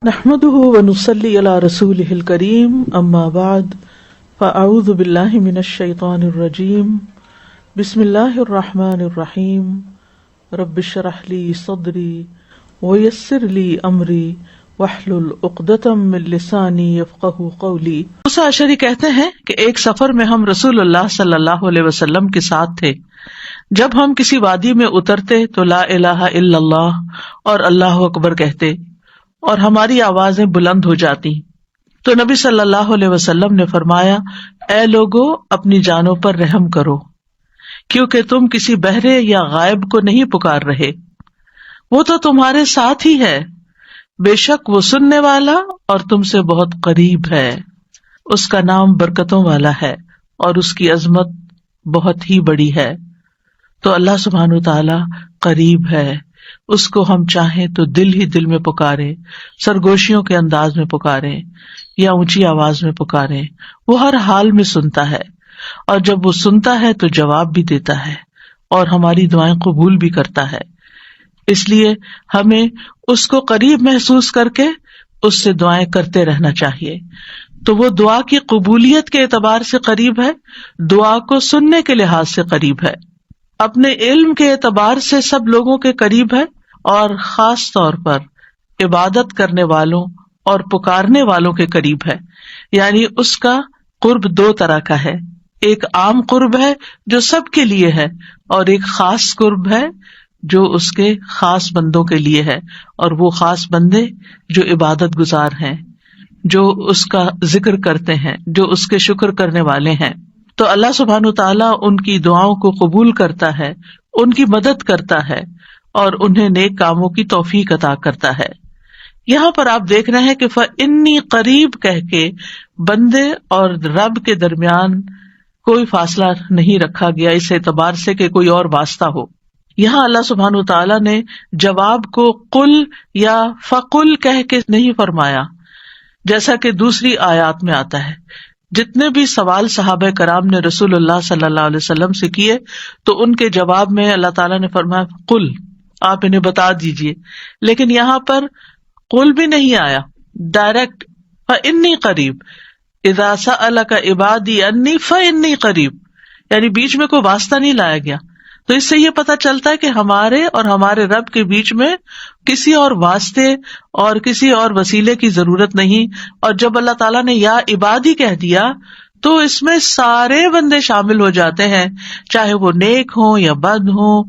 نحمده ونصلي على رسوله الكريم اما بعد فاعوذ بالله من الشيطان الرجيم بسم الله الرحمن الرحيم رب اشرح لي صدري ويسر لي امري واحلل عقدة من لساني يفقهوا قولي۔ موسیٰ اشعری کہتے ہیں کہ ایک سفر میں ہم رسول اللہ صلی اللہ علیہ وسلم کے ساتھ تھے۔ جب ہم کسی وادی میں اترتے تو لا الہ الا اللہ اور اللہ اکبر کہتے اور ہماری آوازیں بلند ہو جاتی، تو نبی صلی اللہ علیہ وسلم نے فرمایا، اے لوگو اپنی جانوں پر رحم کرو، کیونکہ تم کسی بہرے یا غائب کو نہیں پکار رہے، وہ تو تمہارے ساتھ ہی ہے، بے شک وہ سننے والا اور تم سے بہت قریب ہے، اس کا نام برکتوں والا ہے اور اس کی عظمت بہت ہی بڑی ہے۔ تو اللہ سبحانہ وتعالی قریب ہے، اس کو ہم چاہیں تو دل ہی دل میں پکاریں، سرگوشیوں کے انداز میں پکاریں یا اونچی آواز میں پکاریں، وہ ہر حال میں سنتا ہے، اور جب وہ سنتا ہے تو جواب بھی دیتا ہے اور ہماری دعائیں قبول بھی کرتا ہے۔ اس لیے ہمیں اس کو قریب محسوس کر کے اس سے دعائیں کرتے رہنا چاہیے۔ تو وہ دعا کی قبولیت کے اعتبار سے قریب ہے، دعا کو سننے کے لحاظ سے قریب ہے، اپنے علم کے اعتبار سے سب لوگوں کے قریب ہے، اور خاص طور پر عبادت کرنے والوں اور پکارنے والوں کے قریب ہے۔ یعنی اس کا قرب دو طرح کا ہے، ایک عام قرب ہے جو سب کے لیے ہے، اور ایک خاص قرب ہے جو اس کے خاص بندوں کے لیے ہے، اور وہ خاص بندے جو عبادت گزار ہیں، جو اس کا ذکر کرتے ہیں، جو اس کے شکر کرنے والے ہیں۔ تو اللہ سبحانہ تعالیٰ ان کی دعاؤں کو قبول کرتا ہے، ان کی مدد کرتا ہے اور انہیں نیک کاموں کی توفیق عطا کرتا ہے۔ یہاں پر آپ دیکھ رہے ہیں کہ فَإِنِّي قریب کہہ کے بندے اور رب کے درمیان کوئی فاصلہ نہیں رکھا گیا اس اعتبار سے کہ کوئی اور واسطہ ہو۔ یہاں اللہ سبحانہ تعالیٰ نے جواب کو قل یا فقل کہہ کے نہیں فرمایا، جیسا کہ دوسری آیات میں آتا ہے۔ جتنے بھی سوال صحابہ کرام نے رسول اللہ صلی اللہ علیہ وسلم سے کیے تو ان کے جواب میں اللہ تعالیٰ نے فرمایا قل، آپ انہیں بتا دیجئے، لیکن یہاں پر قل بھی نہیں آیا، ڈائریکٹ فإنی قریب، اذا سألک عبادی انی فإنی قریب، یعنی بیچ میں کوئی واسطہ نہیں لایا گیا۔ تو اس سے یہ پتہ چلتا ہے کہ ہمارے اور ہمارے رب کے بیچ میں کسی اور واسطے اور کسی اور وسیلے کی ضرورت نہیں۔ اور جب اللہ تعالیٰ نے یا عبادی کہہ دیا تو اس میں سارے بندے شامل ہو جاتے ہیں، چاہے وہ نیک ہوں یا بد ہوں،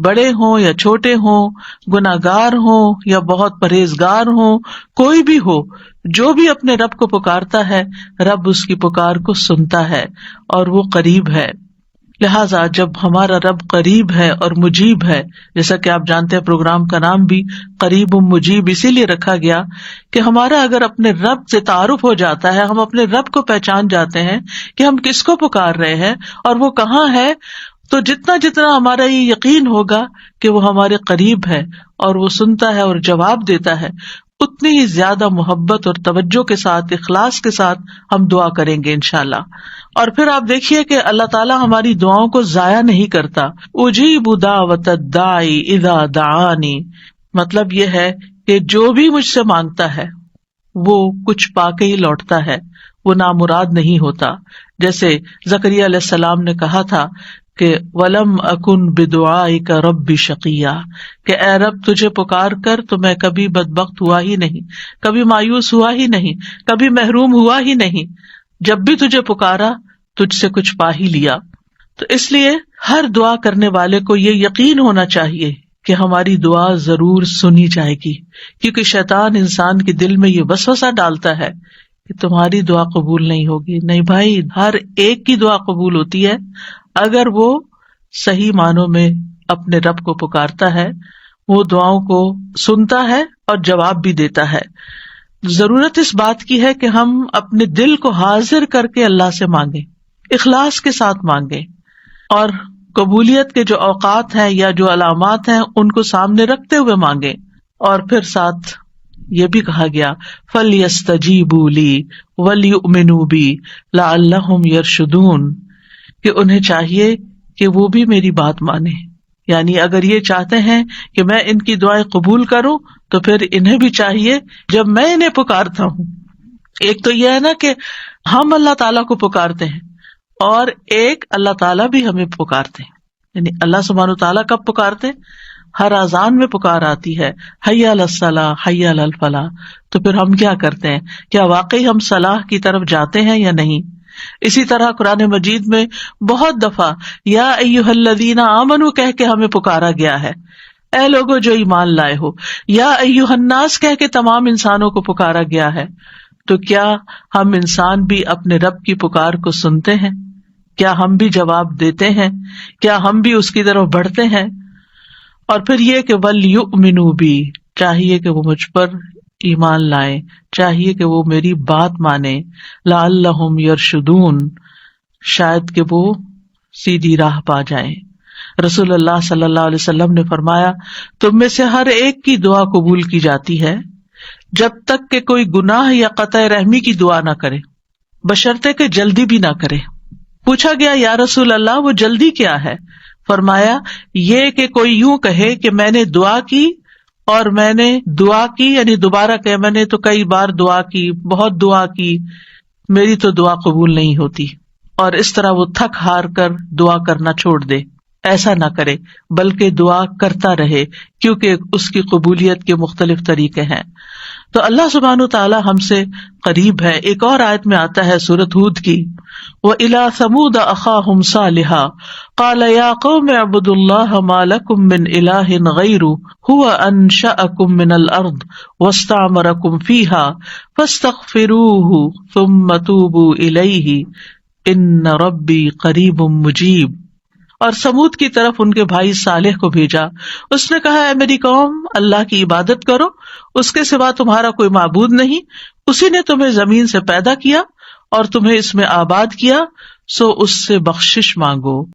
بڑے ہوں یا چھوٹے ہوں، گناہگار ہوں یا بہت پرہیزگار ہوں، کوئی بھی ہو، جو بھی اپنے رب کو پکارتا ہے رب اس کی پکار کو سنتا ہے اور وہ قریب ہے۔ لہٰذا جب ہمارا رب قریب ہے اور مجیب ہے، جیسا کہ آپ جانتے ہیں پروگرام کا نام بھی قریب مجیب اسی لیے رکھا گیا کہ ہمارا اگر اپنے رب سے تعارف ہو جاتا ہے، ہم اپنے رب کو پہچان جاتے ہیں کہ ہم کس کو پکار رہے ہیں اور وہ کہاں ہے، تو جتنا جتنا ہمارا یہ یقین ہوگا کہ وہ ہمارے قریب ہے اور وہ سنتا ہے اور جواب دیتا ہے، اتنی ہی زیادہ محبت اور توجہ کے ساتھ، اخلاص کے ساتھ ہم دعا کریں گے انشاءاللہ۔ اور پھر آپ دیکھیے کہ اللہ تعالیٰ ہماری دعاؤں کو ضائع نہیں کرتا۔ اجیب دعوت الداعی اذا دعانی، مطلب یہ ہے کہ جو بھی مجھ سے مانگتا ہے وہ کچھ پا کے ہی لوٹتا ہے، وہ نامراد نہیں ہوتا۔ جیسے زکریا علیہ السلام نے کہا تھا کہ وَلَمْ أَكُنْ بِدُعَائِكَ رَبِّ شَقِيًّا، کہ اے رب تجھے پکار کر تو میں کبھی بدبخت ہوا ہی نہیں، کبھی مایوس ہوا ہی نہیں، کبھی محروم ہوا ہی نہیں، جب بھی تجھے پکارا تجھ سے کچھ پا ہی لیا۔ تو اس لیے ہر دعا کرنے والے کو یہ یقین ہونا چاہیے کہ ہماری دعا ضرور سنی جائے گی، کیونکہ شیطان انسان کے دل میں یہ وسوسہ ڈالتا ہے کہ تمہاری دعا قبول نہیں ہوگی۔ نہیں بھائی، ہر ایک کی دعا قبول ہوتی ہے اگر وہ صحیح معنوں میں اپنے رب کو پکارتا ہے، وہ دعاؤں کو سنتا ہے اور جواب بھی دیتا ہے۔ ضرورت اس بات کی ہے کہ ہم اپنے دل کو حاضر کر کے اللہ سے مانگیں، اخلاص کے ساتھ مانگیں، اور قبولیت کے جو اوقات ہیں یا جو علامات ہیں ان کو سامنے رکھتے ہوئے مانگیں۔ اور پھر ساتھ یہ بھی کہا گیا فَلْيَسْتَجِيبُوا لِي وَلْيُؤْمِنُوا بِي لَعَلَّهُمْ يَرْشُدُونَ، کہ انہیں چاہیے کہ وہ بھی میری بات مانیں، یعنی اگر یہ چاہتے ہیں کہ میں ان کی دعائیں قبول کروں تو پھر انہیں بھی چاہیے جب میں انہیں پکارتا ہوں، ایک تو یہ ہے نا کہ ہم اللہ تعالیٰ کو پکارتے ہیں، اور ایک اللہ تعالیٰ بھی ہمیں پکارتے ہیں. یعنی اللہ سبحانہ تعالیٰ کب پکارتے ہیں؟ ہر اذان میں پکار آتی ہے، حی علی الصلاۃ حی علی الفلاح. تو پھر ہم کیا کرتے ہیں؟ کیا واقعی ہم صلاح کی طرف جاتے ہیں یا نہیں؟ اسی طرح قرآن مجید میں بہت دفعہ یا ایھا الذین آمنوا کہہ کے ہمیں پکارا گیا ہے، اے لوگو جو ایمان لائے ہو. یا ایھا الناس کہہ کے تمام انسانوں کو پکارا گیا ہے. تو کیا ہم انسان بھی اپنے رب کی پکار کو سنتے ہیں؟ کیا ہم بھی جواب دیتے ہیں؟ کیا ہم بھی اس کی طرف بڑھتے ہیں؟ اور پھر یہ کہ وَلْيُؤْمِنُوا بِی، چاہیے کہ وہ مجھ پر ایمان لائیں، چاہیے کہ وہ میری بات مانیں. لعلہم یرشدون، شاید کہ وہ سیدھی راہ پا جائیں. رسول اللہ صلی اللہ علیہ وسلم نے فرمایا، تم میں سے ہر ایک کی دعا قبول کی جاتی ہے جب تک کہ کوئی گناہ یا قطع رحمی کی دعا نہ کرے، بشرطے کہ جلدی بھی نہ کرے. پوچھا گیا یا رسول اللہ وہ جلدی کیا ہے؟ فرمایا یہ کہ کوئی یوں کہے کہ میں نے دعا کی اور میں نے دعا کی، یعنی دوبارہ کہ میں نے تو کئی بار دعا کی، بہت دعا کی، میری تو دعا قبول نہیں ہوتی، اور اس طرح وہ تھک ہار کر دعا کرنا چھوڑ دے. ایسا نہ کرے بلکہ دعا کرتا رہے، کیونکہ اس کی قبولیت کے مختلف طریقے ہیں. تو اللہ سبحانہ تعالیٰ ہم سے قریب ہے. ایک اور آیت میں آتا ہے سورۃ ہود کی، وَإِلَىٰ ثَمُودَ أَخَاهُمْ صَالِحًا قَالَ يَا قَوْمِ اعْبُدُوا اللَّهَ مَا لَكُم مِّنْ إِلَٰهٍ غَيْرُهُ هُوَ أَنشَأَكُم مِّنَ الْأَرْضِ وَاسْتَعْمَرَكُم فِيهَا فَاسْتَغْفِرُوهُ ثُمَّ تُوبُوا إِلَيْهِ إِنَّ رَبِّي قَرِيبٌ مُّجِيبٌ. اور سمود کی طرف ان کے بھائی صالح کو بھیجا، اس نے کہا اے میری قوم، اللہ کی عبادت کرو، اس کے سوا تمہارا کوئی معبود نہیں، اسی نے تمہیں زمین سے پیدا کیا اور تمہیں اس میں آباد کیا، سو اس سے بخشش مانگو.